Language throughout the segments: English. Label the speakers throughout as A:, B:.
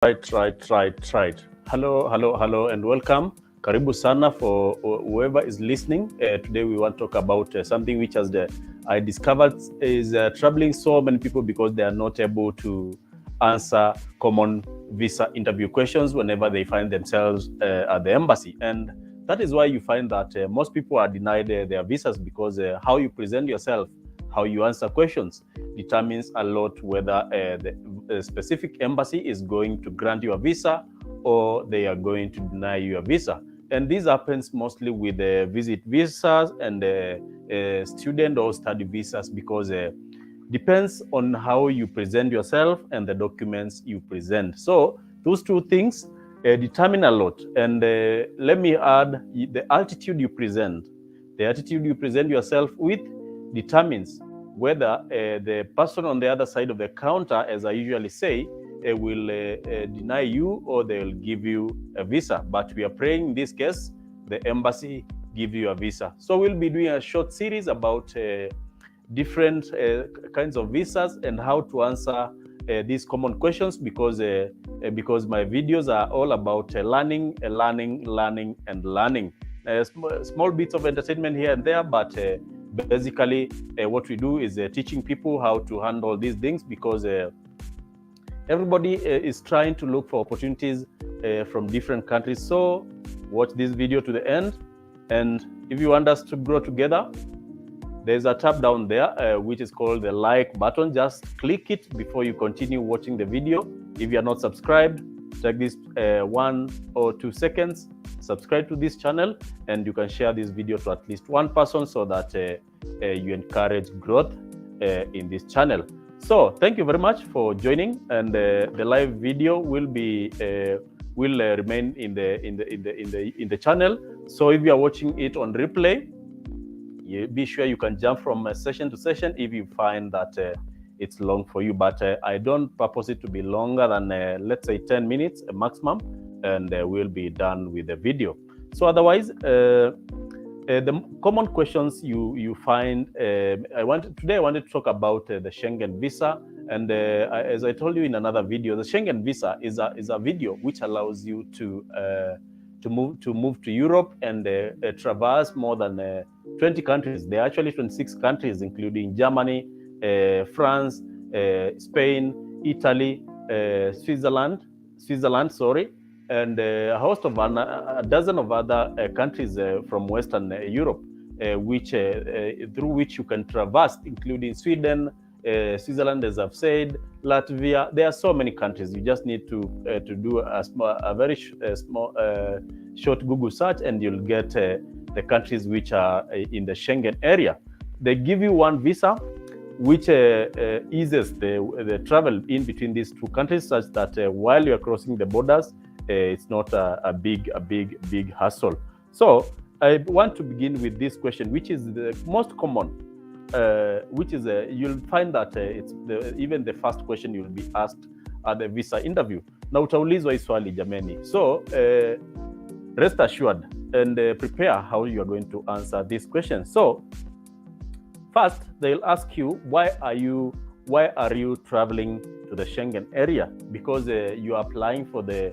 A: Right. Hello, and welcome. Karibu sana for whoever is listening. Today we want to talk about something which I discovered is troubling so many people because they are not able to answer common visa interview questions whenever they find themselves at the embassy. And that is why you find that most people are denied their visas because how you present yourself, how you answer questions determines a lot whether the specific embassy is going to grant you a visa or they are going to deny you a visa. And this happens mostly with visit visas and student or study visas because depends on how you present yourself and the documents you present. So those two things determine a lot. And let me add the attitude you present. The attitude you present yourself with determines whether the person on the other side of the counter, as I usually say, will deny you or they will give you a visa. But we are praying in this case, the embassy give you a visa. So we'll be doing a short series about different kinds of visas and how to answer these common questions because my videos are all about learning. Small bits of entertainment here and there, but basically what we do is teaching people how to handle these things because everybody is trying to look for opportunities from different countries. So watch this video to the end, and if you want us to grow together, there's a tab down there which is called the like button. Just click it before you continue watching the video. If you are not subscribed, take this 1 or 2 seconds, subscribe to this channel, and you can share this video to at least one person so that you encourage growth in this channel. So thank you very much for joining, and the live video will be remain in the channel. So if you are watching it on replay, be sure you can jump from session to session if you find that it's long for you. But I don't purpose it to be longer than let's say 10 minutes maximum, and we'll be done with the video. So otherwise, the common questions you find, I wanted to talk about the Schengen visa. And as I told you in another video, the Schengen visa is a video which allows you to move to Europe and traverse more than 20 countries. There are actually 26 countries, including Germany, France, Spain, Italy, Switzerland, and a host of a dozen of other countries from Western Europe, through which you can traverse, including Sweden, Switzerland, as I've said, Latvia. There are so many countries. You just need to do a very small short Google search, and you'll get the countries which are in the Schengen area. They give you one visa, which eases the travel in between these two countries, such that while you are crossing the borders, it's not a big hassle. So I want to begin with this question, which is the most common. Which is you'll find that even the first question you'll be asked at the visa interview. Na utaulizwa hii swali jameni. So rest assured and prepare how you are going to answer this question. So first, they'll ask you, why are you traveling to the Schengen area? Because you are applying for a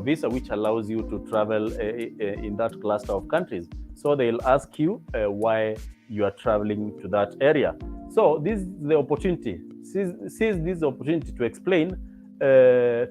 A: visa which allows you to travel in that cluster of countries. So they'll ask you why you are traveling to that area. So this is the opportunity. Seize this opportunity to explain the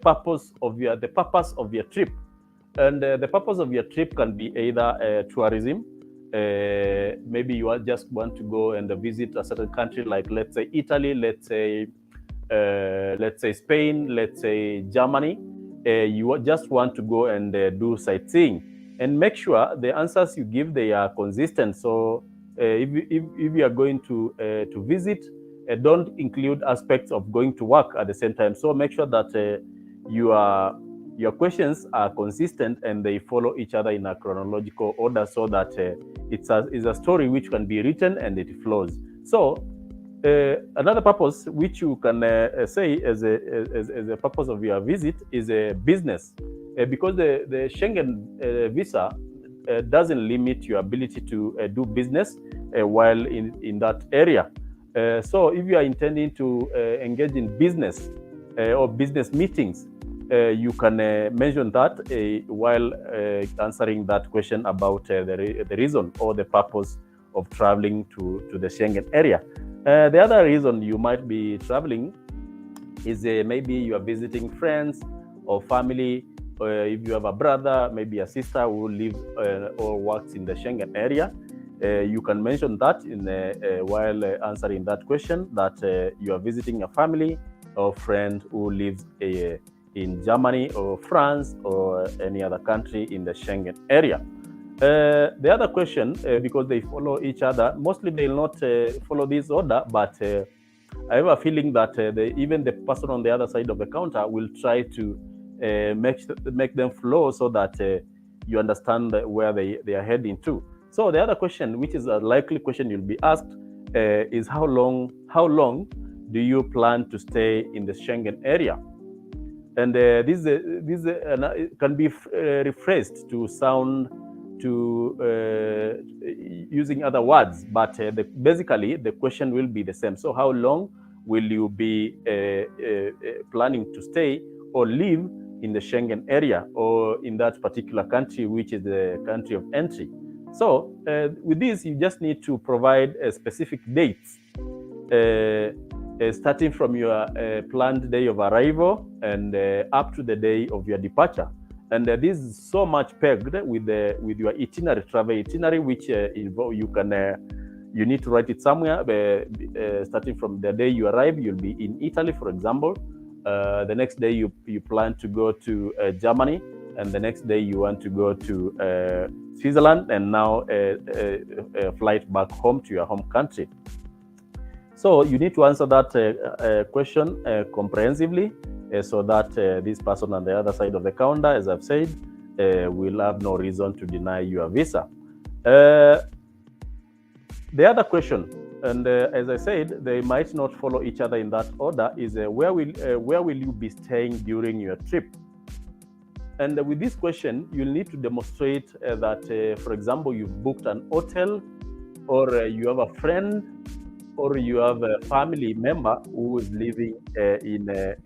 A: purpose of your trip. And the purpose of your trip can be either tourism. Maybe you just want to go and visit a certain country, like let's say Italy, let's say Spain, let's say Germany. You just want to go and do sightseeing. And make sure the answers you give, they are consistent. So if you are going to visit, don't include aspects of going to work at the same time. So make sure that your questions are consistent and they follow each other in a chronological order, so that it's a story which can be written and it flows. So another purpose which you can say as a purpose of your visit is a business. Because the Schengen visa doesn't limit your ability to do business while in that area. So if you are intending to engage in business or business meetings, you can mention that while answering that question about the reason or the purpose of traveling to the Schengen area. The other reason you might be traveling is maybe you are visiting friends or family. If you have a brother, maybe a sister who lives or works in the Schengen area, you can mention that while answering that question, that you are visiting a family or friend who lives in Germany or France or any other country in the Schengen area. The other question, because they follow each other, mostly they will not follow this order, but I have a feeling that even the person on the other side of the counter will try to make them flow so that you understand where they are heading to. So the other question, which is a likely question you'll be asked, is how long do you plan to stay in the Schengen area? And this can be rephrased to sound using other words, but basically the question will be the same. So how long will you be planning to stay or live in the Schengen area or in that particular country, which is the country of entry? So with this, you just need to provide specific dates, starting from your planned day of arrival and up to the day of your departure. And this is so much pegged with your itinerary, travel itinerary, which you need to write it somewhere. Starting from the day you arrive, you'll be in Italy, for example. The next day you plan to go to Germany, and the next day you want to go to Switzerland, and now a flight back home to your home country. So you need to answer that question comprehensively, so that this person on the other side of the counter, as I've said, will have no reason to deny your visa. The other question, and as I said, they might not follow each other in that order, is where will you be staying during your trip? And with this question, you'll need to demonstrate that, for example, you've booked an hotel, or you have a friend, or you have a family member who is living in the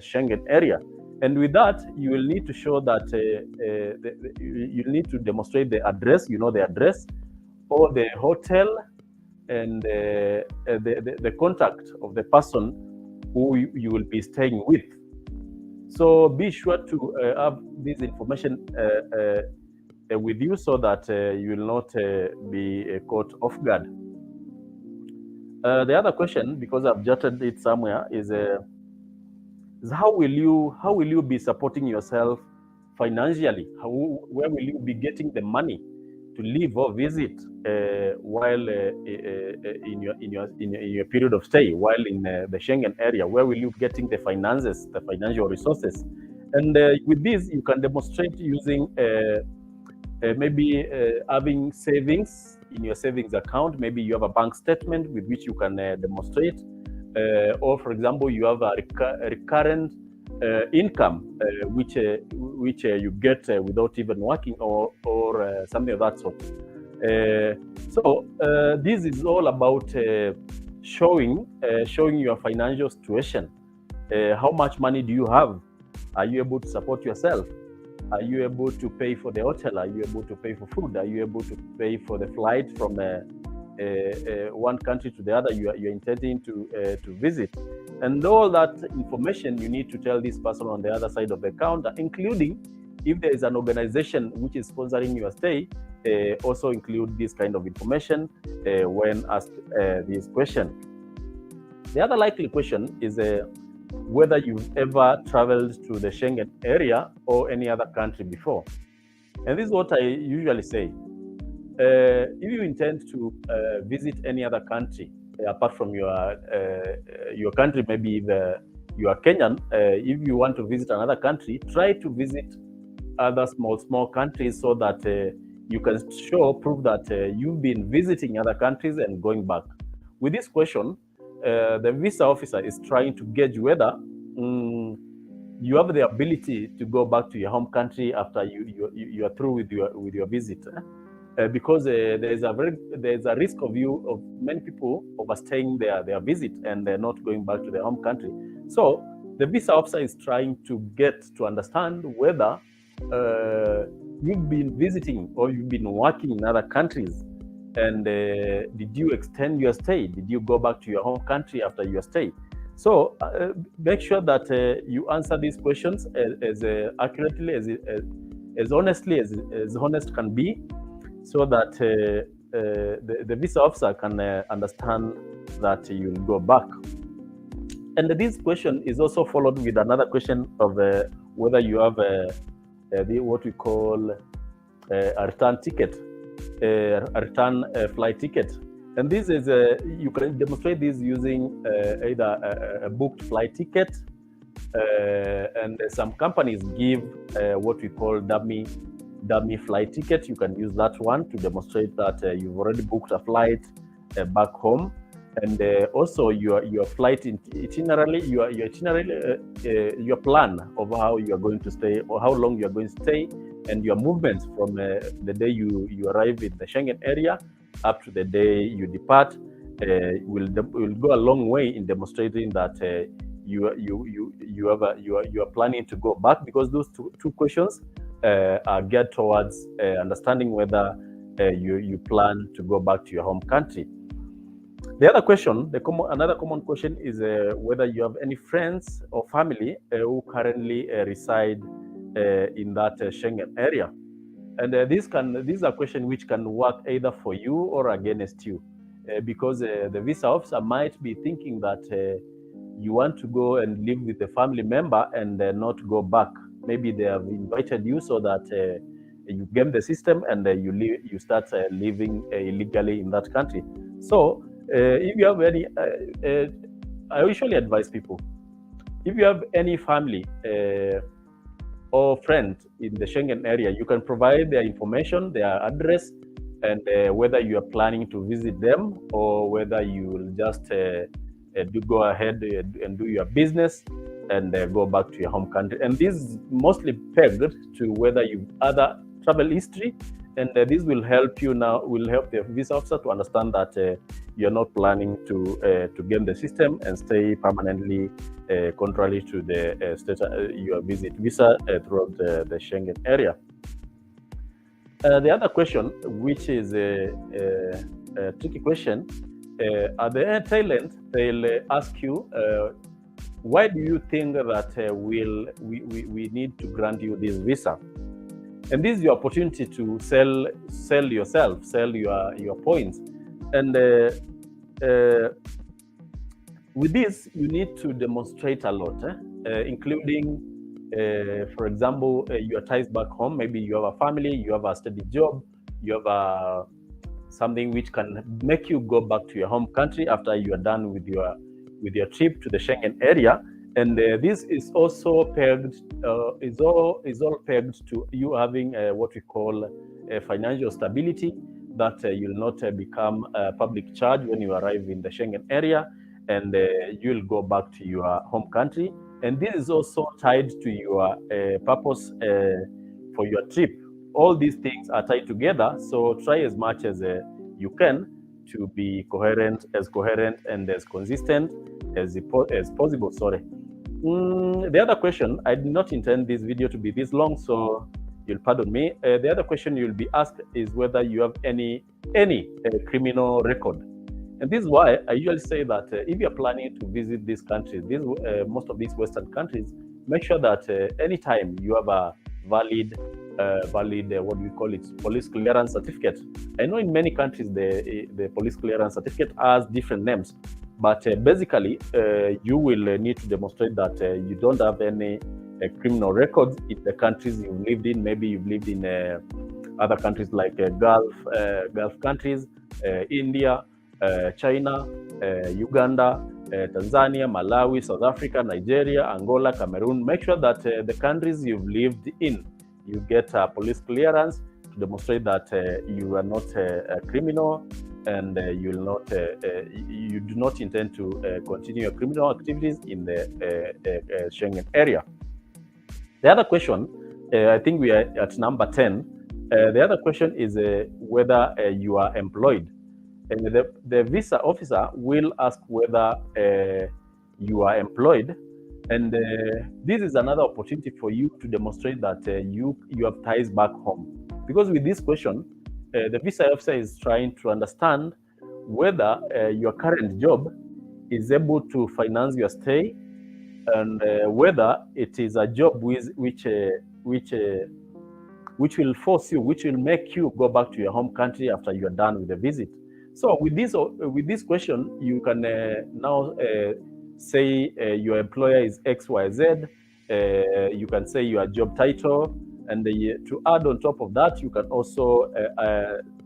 A: Schengen area. And with that, you will need to show that you need to demonstrate the address, the address, or the hotel, and the contact of the person who you will be staying with. So be sure to have this information with you so that you will not be caught off guard. The other question, because I've jotted it somewhere, is how will you be supporting yourself financially? Where will you be getting the money to live or visit while in your period of stay, while in the Schengen area? Where will you be getting the finances, the financial resources? And with this, you can demonstrate using maybe having savings in your savings account. Maybe you have a bank statement with which you can demonstrate, or for example, you have a recurrent income which you get without even working, or something of that sort. So this is all about showing your financial situation. How much money do you have? Are you able to support yourself? Are you able to pay for the hotel? Are you able to pay for food? Are you able to pay for the flight from one country to the other you're intending to visit? And all that information you need to tell this person on the other side of the counter, including if there is an organization which is sponsoring your stay, also include this kind of information when asked this question. The other likely question is whether you've ever traveled to the Schengen area or any other country before. And this is what I usually say. If you intend to visit any other country, apart from your country, maybe you are Kenyan, if you want to visit another country, try to visit other small countries so that you can prove that you've been visiting other countries and going back. With this question, the visa officer is trying to gauge whether you have the ability to go back to your home country after you are through with your visit, because there is a risk of many people overstaying their visit and not going back to their home country. So the visa officer is trying to get to understand whether you've been visiting or you've been working in other countries, and did you extend your stay? Did you go back to your home country after your stay? So make sure that you answer these questions as accurately, as honestly as honest can be, so that the visa officer can understand that you'll go back. And this question is also followed with another question of whether you have what we call a return ticket, a return flight ticket. And this is, you can demonstrate this using either a booked flight ticket, and some companies give what we call dummy flight ticket. You can use that one to demonstrate that you've already booked a flight back home. And also your flight itinerary, your plan of how you are going to stay or how long you are going to stay, and your movements from the day you arrive in the Schengen area up to the day you depart will go a long way in demonstrating that you are planning to go back, because those two questions are geared towards understanding whether you plan to go back to your home country. The other question, another common question is whether you have any friends or family who currently reside in that Schengen area. And these are questions which can work either for you or against you, because the visa officer might be thinking that you want to go and live with a family member and not go back. Maybe they have invited you so that you game the system and you start living illegally in that country. So if you have any, I usually advise people, if you have any family or friend in the Schengen area, you can provide their information, their address, and whether you are planning to visit them or whether you will just go ahead and do your business and go back to your home country. And this is mostly pegged to whether you've other travel history, and this will help the visa officer to understand that you're not planning to game the system and stay permanently contrary to the state your visit visa throughout the Schengen area. The other question, which is a tricky question, at the tail end, they'll ask you, why do you think that we need to grant you this visa? And this is your opportunity to sell yourself, sell your points. And with this, you need to demonstrate a lot, including, for example, your ties back home. Maybe you have a family, you have a steady job, you have something which can make you go back to your home country after you are done with your trip to the Schengen area. And this is also pegged, is all pegged to you having what we call financial stability, that you'll not become a public charge when you arrive in the Schengen area, and you'll go back to your home country. And this is also tied to your purpose for your trip. All these things are tied together, so try as much as you can to be coherent and as consistent as possible. Sorry. The other question, I did not intend this video to be this long, so you'll pardon me. The other question you'll be asked is whether you have any criminal record. And this is why I usually say that if you're planning to visit these countries, most of these Western countries, make sure that anytime you have a valid what we call it, police clearance certificate. I know in many countries the police clearance certificate has different names, but basically you will need to demonstrate that you don't have any criminal records in the countries you've lived in. Maybe you've lived in other countries like Gulf countries, India, China, Uganda, Tanzania, Malawi, South Africa, Nigeria, Angola, Cameroon. Make sure that the countries you've lived in, you get a police clearance to demonstrate that you are not a criminal, and you do not intend to continue your criminal activities in the Schengen area. The other question, I think we are at number 10. The other question is whether you are employed. And the visa officer will ask whether you are employed, And this is another opportunity for you to demonstrate that you have ties back home. Because with this question, the visa officer is trying to understand whether your current job is able to finance your stay, and whether it is a job which will force you, which will make you go back to your home country after you are done with the visit. So with this question, you can now say your employer is XYZ. You can say your job title, and to add on top of that, you can also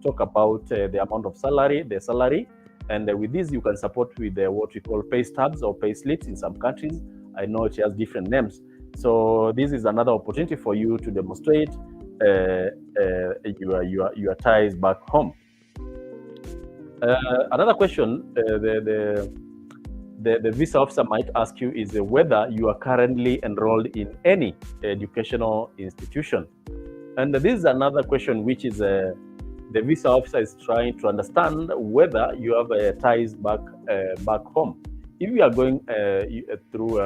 A: talk about the amount of salary, the salary. And with this, you can support with what we call pay stubs or pay slips in some countries. I know it has different names. So this is another opportunity for you to demonstrate your ties back home. Another question the visa officer might ask you is whether you are currently enrolled in any educational institution. And this is another question which is the visa officer is trying to understand whether you have ties back home. If you are going through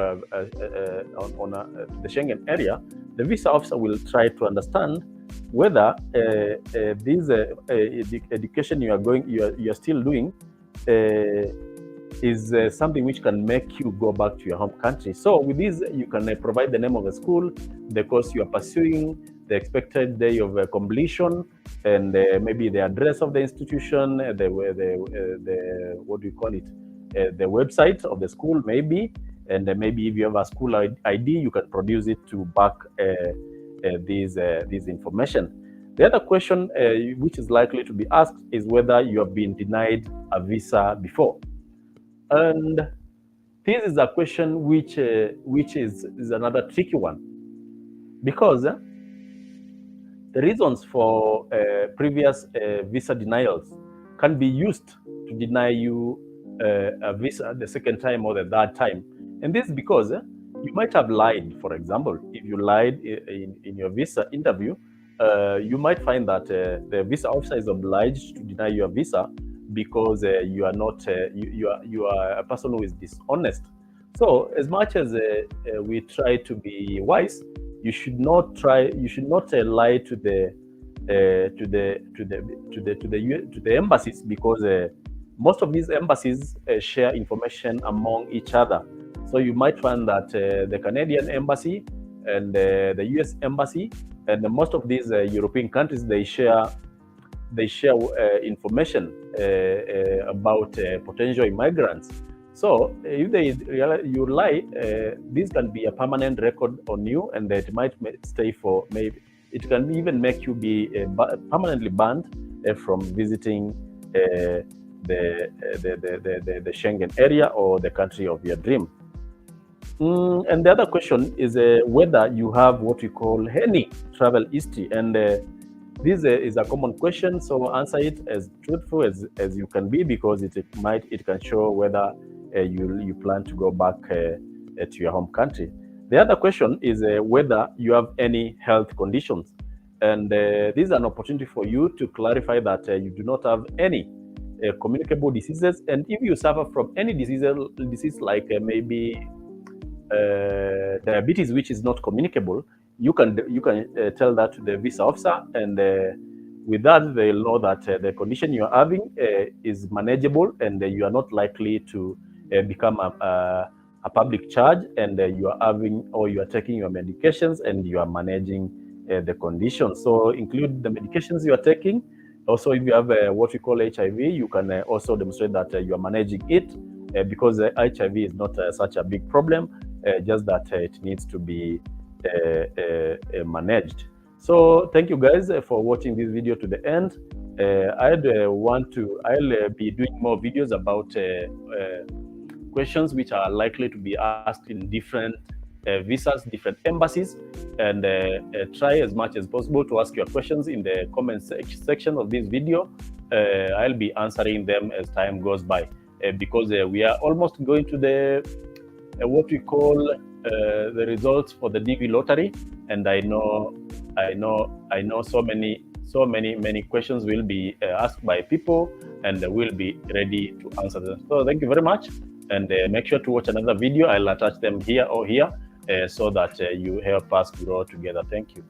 A: the Schengen area, the visa officer will try to understand whether this education you are still doing is something which can make you go back to your home country. So with this, you can provide the name of the school, the course you are pursuing, the expected day of completion, and maybe the address of the institution, the what do you call it? The website of the school, maybe, and maybe if you have a school ID, you can produce it to back this information. The other question which is likely to be asked is whether you have been denied a visa before. And this is a question which is another tricky one, because the reasons for previous visa denials can be used to deny you a visa the second time or the third time. And this is because you might have lied. For example, if you lied in your visa interview, you might find that the visa officer is obliged to deny your visa because you are not you are a person who is dishonest. So as much as we try to be wise, you should not lie to the embassies, because most of these embassies share information among each other. So you might find that the Canadian embassy and the US embassy and most of these European countries, they share information about potential immigrants. So if you lie, this can be a permanent record on you, and it might stay for maybe it can even make you be permanently banned from visiting the Schengen area or the country of your dream. And the other question is whether you have what we call any travel history, and this is a common question, so answer it as truthful as you can be, because it can show whether you plan to go back to your home country. The other question is whether you have any health conditions, and this is an opportunity for you to clarify that you do not have any communicable diseases. And if you suffer from any disease like maybe diabetes, which is not communicable, you can tell that to the visa officer, and with that they'll know that the condition you are having is manageable, and you are not likely to become a public charge, and you are taking your medications and you are managing the condition. So include the medications you are taking. Also, if you have what we call HIV, you can also demonstrate that you are managing it, because HIV is not such a big problem, just that it needs to be managed. So thank you guys for watching this video to the end. I'll be doing more videos about questions which are likely to be asked in different visas, different embassies, and try as much as possible to ask your questions in the comment section of this video. I'll be answering them as time goes by, because we are almost going to the what we call the results for the DV lottery, and I know so many questions will be asked by people, and we'll be ready to answer them. So thank you very much. and make sure to watch another video. I'll attach them here or here so that you help us grow together. Thank you.